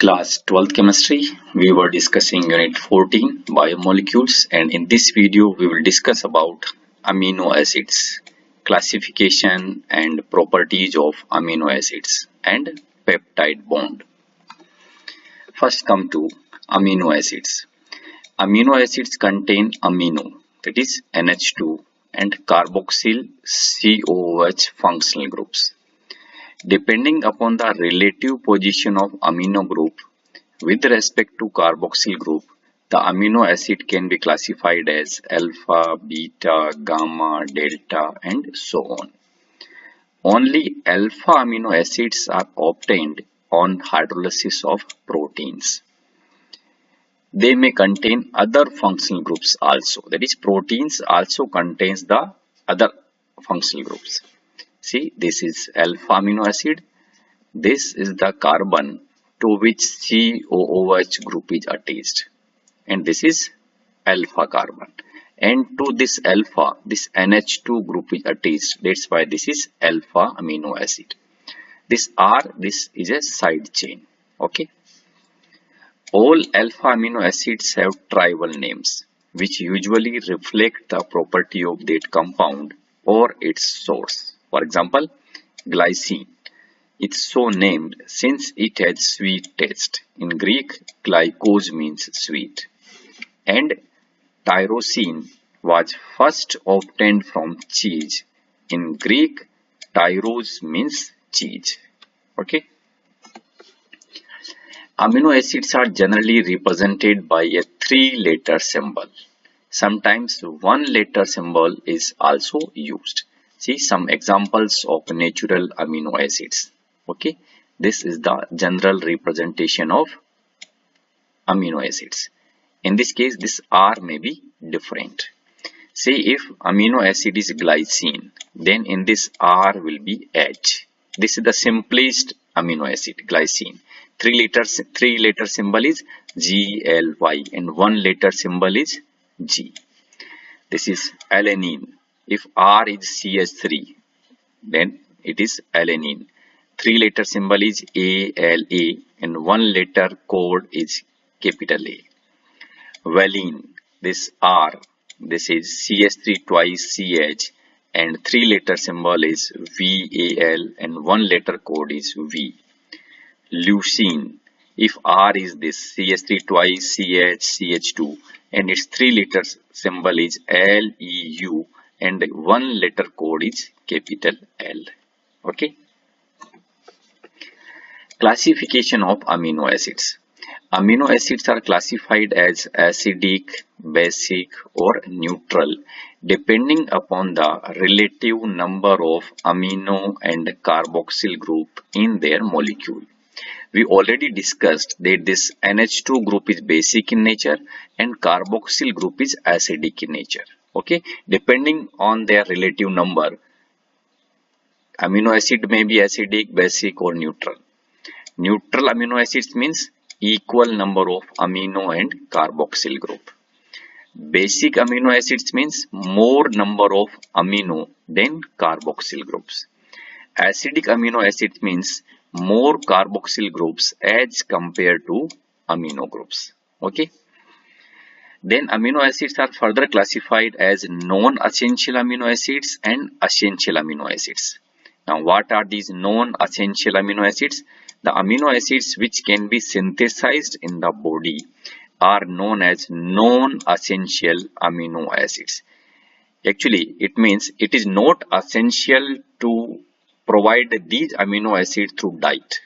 Class 12th Chemistry, we were discussing Unit 14 Biomolecules, and in this video we will discuss about amino acids, classification and properties of amino acids and peptide bond. First come to amino acids. Amino acids contain amino, that is NH2, and carboxyl COOH functional groups. Depending upon the relative position of amino group with respect to carboxyl group, the amino acid can be classified as alpha, beta, gamma, delta, and so on. Only alpha amino acids are obtained on hydrolysis of proteins. They may contain other functional groups also. That is, proteins also contains the other functional groups. See, this is alpha amino acid. This is the carbon to which COOH group is attached. And this is alpha carbon. And to this alpha, this NH2 group is attached. That's why this is alpha amino acid. This R, this is a side chain. Okay. All alpha amino acids have tribal names, which usually reflect the property of that compound or its source. For example, glycine. It's so named since it has sweet taste. In Greek, glykos means sweet. And tyrosine was first obtained from cheese. In Greek, tyros means cheese. Okay. Amino acids are generally represented by a 3-letter symbol. Sometimes 1-letter symbol is also used. See some examples of natural amino acids. Okay, this is the general representation of amino acids. In this case, this R may be different. Say if amino acid is glycine, then in this R will be H. This is the simplest amino acid, glycine. 3-letter symbol is GLY and 1-letter symbol is G. This is alanine. If R is CH3, then it is alanine. 3-letter symbol is ALA and 1-letter code is capital A. Valine, this R, this is CH3 twice CH and 3-letter symbol is VAL and 1-letter code is V. Leucine, if R is this CH3 twice CH, CH2 and its 3-letter symbol is LEU and 1-letter code is capital L. Okay. Classification of amino acids. Amino acids are classified as acidic, basic or neutral depending upon the relative number of amino and carboxyl group in their molecule. We already discussed that this NH2 group is basic in nature and carboxyl group is acidic in nature. Okay, depending on their relative number, amino acid may be acidic, basic or neutral. Neutral amino acids means equal number of amino and carboxyl group. Basic amino acids means more number of amino than carboxyl groups. Acidic amino acids means more carboxyl groups as compared to amino groups. Okay. Then amino acids are further classified as non-essential amino acids and essential amino acids. Now what are these non-essential amino acids? The amino acids which can be synthesized in the body are known as non-essential amino acids. Actually, it means it is not essential to provide these amino acids through diet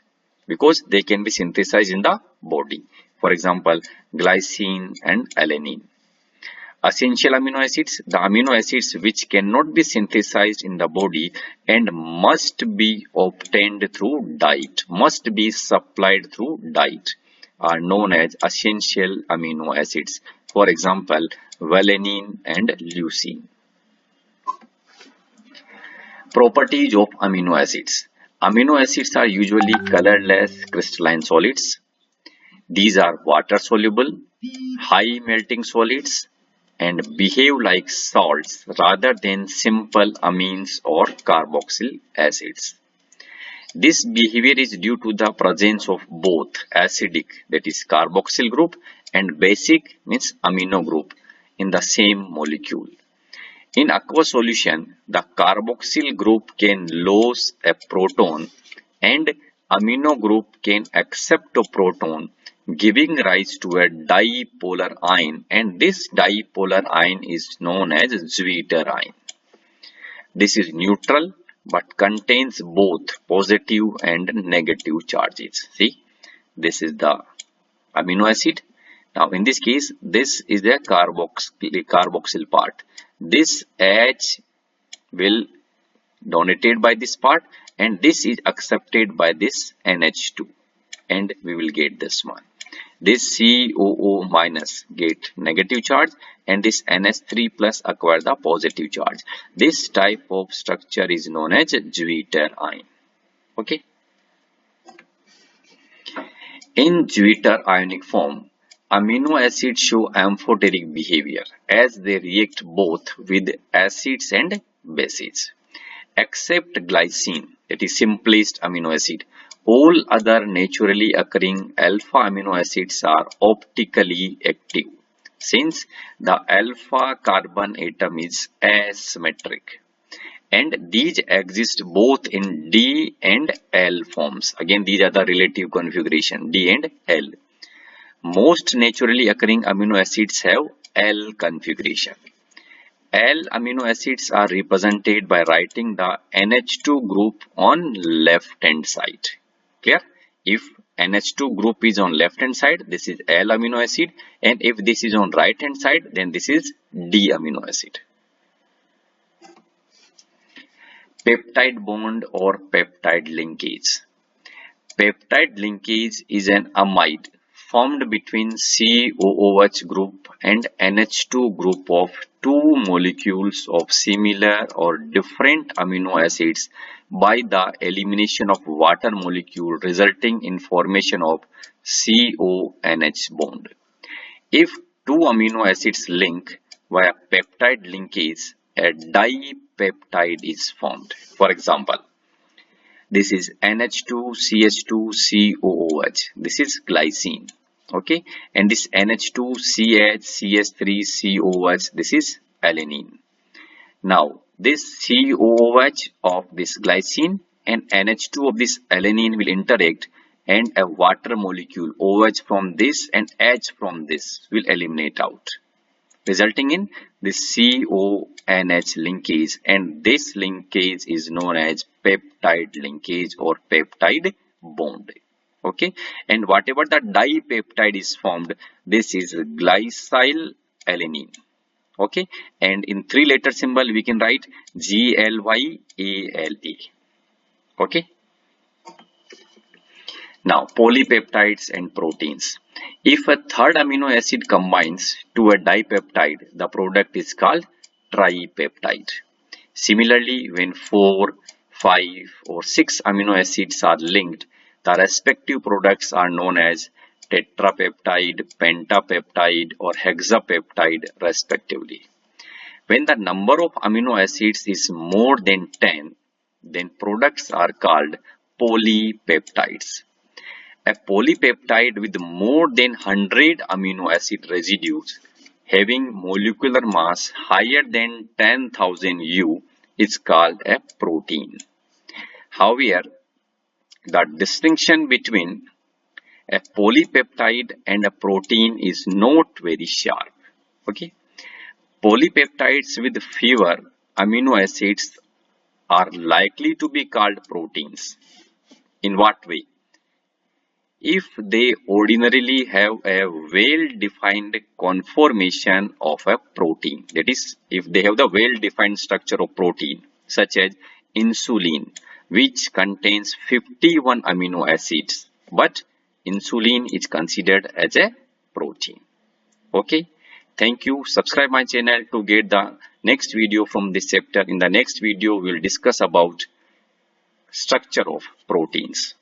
because they can be synthesized in the body. For example, glycine and alanine. Essential amino acids, the amino acids which cannot be synthesized in the body and must be obtained through diet, must be supplied through diet, are known as essential amino acids. For example, valine and leucine. Properties of amino acids. Amino acids are usually colorless crystalline solids. These are water soluble, high melting solids and behave like salts rather than simple amines or carboxyl acids. This behavior is due to the presence of both acidic, that is carboxyl group, and basic, means amino group, in the same molecule. In aqueous solution, the carboxyl group can lose a proton and amino group can accept a proton, giving rise to a dipolar ion, and this dipolar ion is known as Zwitter ion. This is neutral but contains both positive and negative charges. See, this is the amino acid. Now in this case, this is the carboxyl part. This H will donated by this part and this is accepted by this NH2 and we will get this one. This COO minus get negative charge and this NH3 plus acquire the positive charge. This type of structure is known as Zwitter ion. Okay. In Zwitter ionic form, amino acids show amphoteric behavior as they react both with acids and bases. Except glycine, that is simplest amino acid, all other naturally occurring alpha amino acids are optically active since the alpha carbon atom is asymmetric and these exist both in D and L forms. Again, these are the relative configuration D and L. Most naturally occurring amino acids have L configuration. L amino acids are represented by writing the NH2 group on left hand side. Clear? If NH2 group is on left hand side, this is L amino acid, and if this is on right hand side, then this is D amino acid. Peptide bond or peptide linkage. Peptide linkage is an amide formed between COOH group and NH2 group of two molecules of similar or different amino acids by the elimination of water molecule resulting in formation of CONH bond. If two amino acids link via peptide linkage, a dipeptide is formed. For example, this is NH2 CH2 COOH. This is glycine. Okay, and this NH2 CH CH3 COOH. This is alanine. Now this COOH of this glycine and NH2 of this alanine will interact, and a water molecule OH from this and H from this will eliminate out, resulting in this CONH linkage, and this linkage is known as peptide linkage or peptide bond. Okay, and whatever the dipeptide is formed, this is glycyl alanine. Okay, and in three letter symbol we can write GLYALA. Okay. Now polypeptides and proteins. If a third amino acid combines to a dipeptide, the product is called tripeptide. Similarly, when 4, 5 or 6 amino acids are linked, the respective products are known as tetrapeptide, pentapeptide or hexapeptide respectively. When the number of amino acids is more than 10, then products are called polypeptides. A polypeptide with more than 100 amino acid residues having molecular mass higher than 10,000 U is called a protein. However, the distinction between a polypeptide and a protein is not very sharp. Okay, polypeptides with fewer amino acids are likely to be called proteins. In what way? If they ordinarily have a well-defined conformation of a protein, that is, if they have the well-defined structure of protein, such as insulin, which contains 51 amino acids, but insulin is considered as a protein. Okay, thank you. Subscribe my channel to get the next video from this chapter. In the next video, we will discuss about structure of proteins.